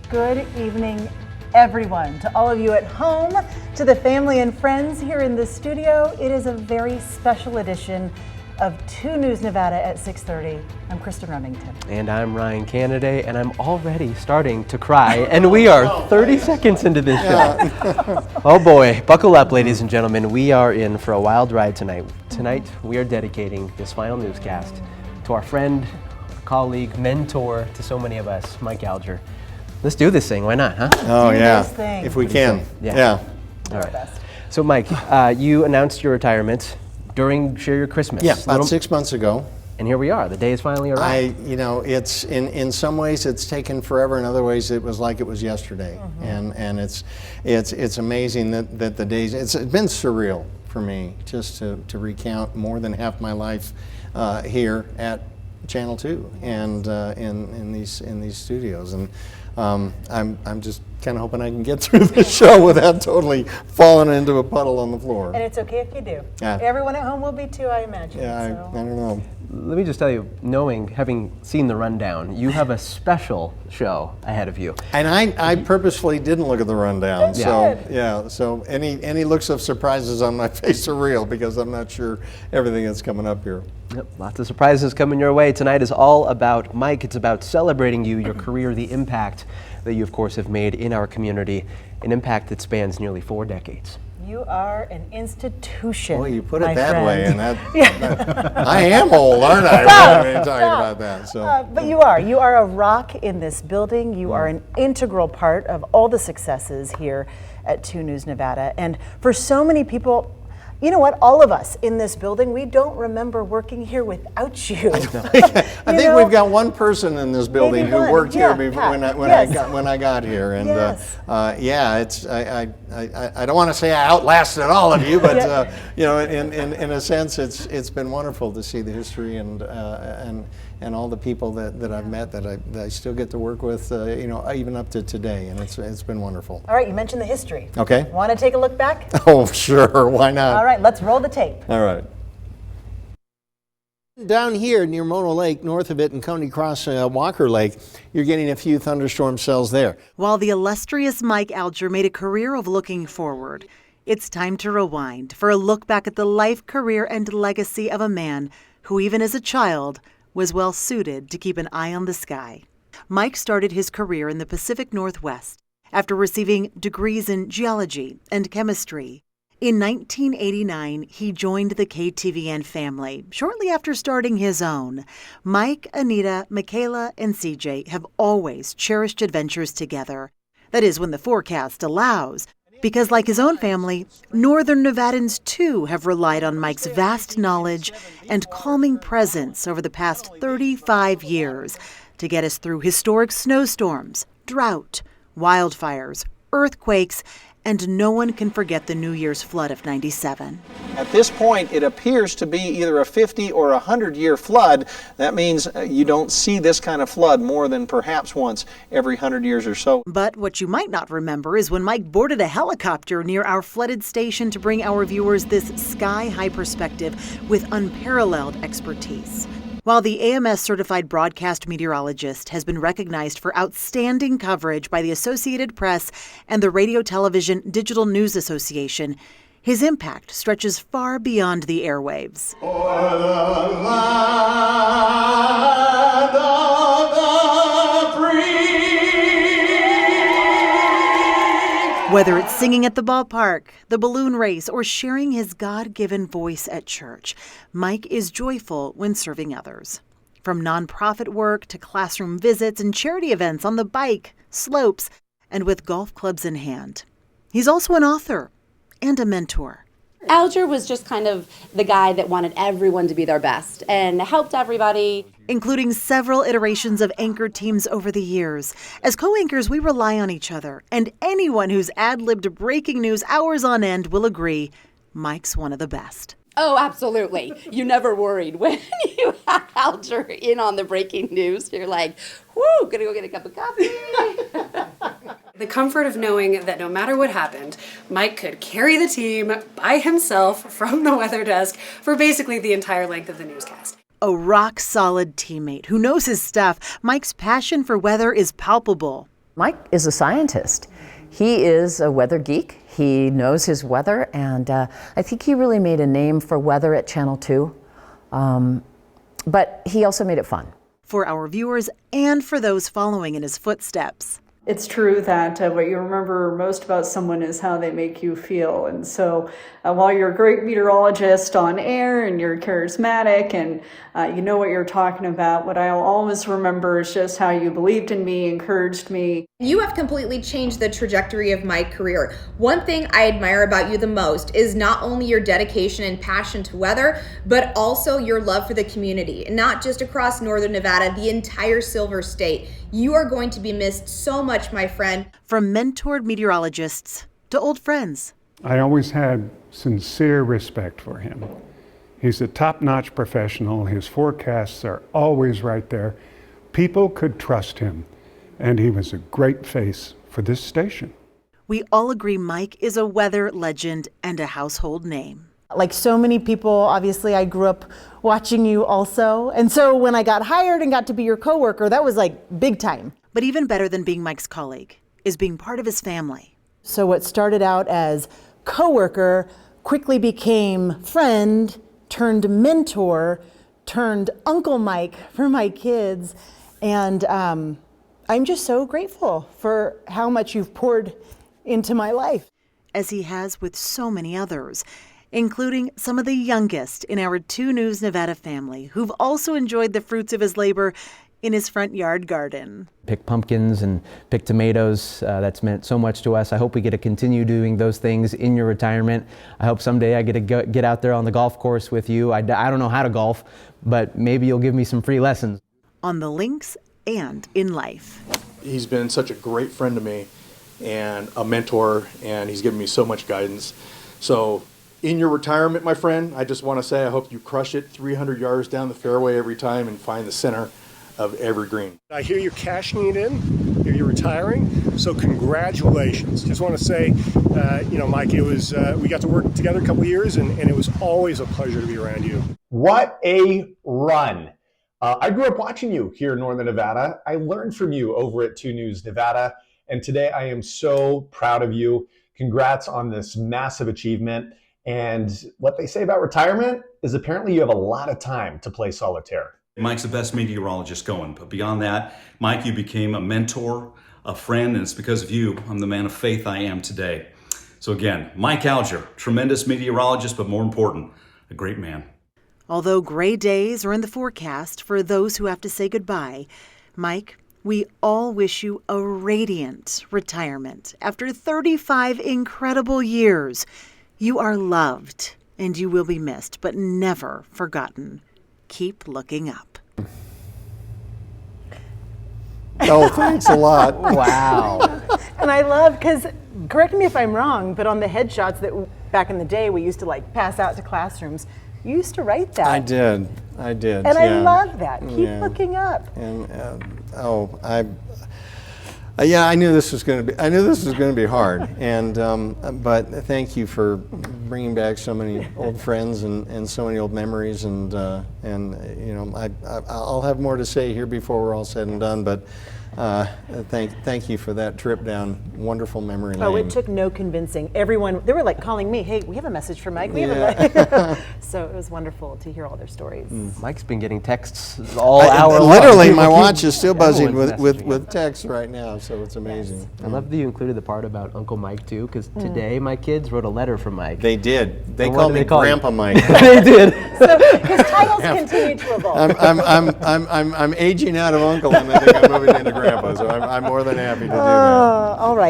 Good evening, everyone. To all of you at home, to the family and friends here in the studio, it is a very special edition of 2 News Nevada at 6:30. I'm Kristen Remington. And I'm Ryan Canada, and I'm already starting to cry, and we are 30 seconds into this show. Oh boy, buckle up, ladies and gentlemen. We are in for a wild ride tonight. Tonight, we are dedicating this final newscast to our friend, colleague, mentor to so many of us, Mike Alger. Let's do this thing, why not, huh? Oh Do yeah, this thing. if we can. Yeah. All right. So Mike, you announced your retirement during Share Your Christmas. Yeah, about 6 months ago. And here we are, the day is finally arrived. It's in some ways it's taken forever. In other ways, it was like it was yesterday. And it's amazing that the days. It's been surreal for me just to recount more than half my life here at Channel 2 and in these studios. And I'm just kind of hoping I can get through the show without totally falling into a puddle on the floor. And it's okay if you do. Yeah. Everyone at home will be too, I imagine. Yeah, so. I don't know. Let me just tell you, having seen the rundown, you have a special show ahead of you. And I purposefully didn't look at the rundown. Good. So yeah, so any looks of surprises on my face are real because I'm not sure everything that's coming up here. Yep, lots of surprises coming your way. Tonight is all about Mike. It's about celebrating you, your career, the impact that you, of course, have made in our community, an impact that spans nearly 4 decades. You are an institution. Well, you put it my that friend. way, and I am old, aren't I? When you're talking about that. So. But you are a rock in this building. You are an integral part of all the successes here at 2 News Nevada. And for so many people, you know what? All of us in this building, we don't remember working here without you. I think we've got one person in this building Maybe who one. worked Yeah, here Pat. when I got here, and Yes. I don't want to say I outlasted all of you, but in a sense, it's been wonderful to see the history and all the people that I've met that I still get to work with, even up to today, and it's been wonderful. All right, you mentioned the history. Okay. Want to take a look back? Oh, sure. Why not? All right, let's roll the tape. All right. Down here near Mono Lake, north of it, and Coney Cross Walker Lake, you're getting a few thunderstorm cells there. While the illustrious Mike Alger made a career of looking forward, it's time to rewind for a look back at the life, career, and legacy of a man who, even as a child, was well suited to keep an eye on the sky. Mike started his career in the Pacific Northwest after receiving degrees in geology and chemistry. In 1989, he joined the KTVN family shortly after starting his own. Mike, Anita, Michaela, and CJ have always cherished adventures together. That is, when the forecast allows. Because like his own family, Northern Nevadans too have relied on Mike's vast knowledge and calming presence over the past 35 years to get us through historic snowstorms, drought, wildfires, earthquakes, and no one can forget the New Year's flood of '97. At this point, it appears to be either a 50 or a 100-year flood. That means you don't see this kind of flood more than perhaps once every 100 years or so. But what you might not remember is when Mike boarded a helicopter near our flooded station to bring our viewers this sky-high perspective with unparalleled expertise. While the AMS-certified broadcast meteorologist has been recognized for outstanding coverage by the Associated Press and the Radio Television Digital News Association, his impact stretches far beyond the airwaves. Whether it's singing at the ballpark, the balloon race, or sharing his God-given voice at church, Mike is joyful when serving others. From nonprofit work to classroom visits and charity events on the bike, slopes, and with golf clubs in hand. He's also an author and a mentor. Alger was just kind of the guy that wanted everyone to be their best and helped everybody. Including several iterations of anchor teams over the years. As co-anchors, we rely on each other, and anyone who's ad-libbed breaking news hours on end will agree Mike's one of the best. Oh, absolutely. You never worried when you had Alger in on the breaking news. You're like, whoo, gonna go get a cup of coffee. The comfort of knowing that no matter what happened, Mike could carry the team by himself from the weather desk for basically the entire length of the newscast. A rock-solid teammate who knows his stuff, Mike's passion for weather is palpable. Mike is a scientist. He is a weather geek. He knows his weather, and I think he really made a name for weather at Channel 2. But he also made it fun. For our viewers and for those following in his footsteps. It's true that what you remember most about someone is how they make you feel. And so while you're a great meteorologist on air and you're charismatic and you know what you're talking about, what I'll always remember is just how you believed in me, encouraged me. You have completely changed the trajectory of my career. One thing I admire about you the most is not only your dedication and passion to weather, but also your love for the community, and not just across Northern Nevada, the entire Silver State. You are going to be missed so much, my friend. From mentored meteorologists to old friends. I always had sincere respect for him. He's a top-notch professional. His forecasts are always right there. People could trust him, and he was a great face for this station. We all agree Mike is a weather legend and a household name. Like so many people, obviously I grew up watching you also. And so when I got hired and got to be your coworker, that was like big time. But even better than being Mike's colleague is being part of his family. So what started out as coworker quickly became friend, turned mentor, turned Uncle Mike for my kids. And I'm just so grateful for how much you've poured into my life. As he has with so many others, including some of the youngest in our 2 News Nevada family who've also enjoyed the fruits of his labor in his front yard garden. Pick pumpkins and pick tomatoes. That's meant so much to us. I hope we get to continue doing those things in your retirement. I hope someday I get to get out there on the golf course with you. I don't know how to golf, but maybe you'll give me some free lessons. On the links and in life. He's been such a great friend to me and a mentor, and he's given me so much guidance. So in your retirement, my friend, I just want to say I hope you crush it 300 yards down the fairway every time and find the center of every green. I hear you're cashing it in, you're retiring, so congratulations. Just want to say, Mike, it was we got to work together a couple of years, and it was always a pleasure to be around you. What a run. I grew up watching you here in Northern Nevada. I learned from you over at 2 News Nevada, and today I am so proud of you. Congrats on this massive achievement. And what they say about retirement is apparently you have a lot of time to play solitaire. Mike's the best meteorologist going, but beyond that, Mike, you became a mentor, a friend, and it's because of you I'm the man of faith I am today. So again, Mike Alger, tremendous meteorologist, but more important, a great man. Although gray days are in the forecast for those who have to say goodbye, Mike, we all wish you a radiant retirement after 35 incredible years. You are loved and you will be missed, but never forgotten. Keep looking up. Oh, thanks a lot. Wow. And I love, because, correct me if I'm wrong, but on the headshots that back in the day we used to like pass out to classrooms, you used to write that. I did. And I love that. Keep looking up. And I knew this was going to be hard. And but thank you for bringing back so many old friends and so many old memories. And I'll have more to say here before we're all said and done. But thank you for that trip down wonderful memory lane. Oh, it took no convincing. Everyone, they were like calling me, hey, we have a message for Mike. So it was wonderful to hear all their stories. Mike's been getting texts all hour long. Literally, my watch is still buzzing with texts right now, so it's amazing. Yes. I love that you included the part about Uncle Mike too, because today my kids wrote a letter for Mike. They did. They called me Grandpa Mike. They did. So his titles continue to evolve. I'm aging out of Uncle, and I think I'm moving into Grandpa, so I'm more than happy to do that. All right.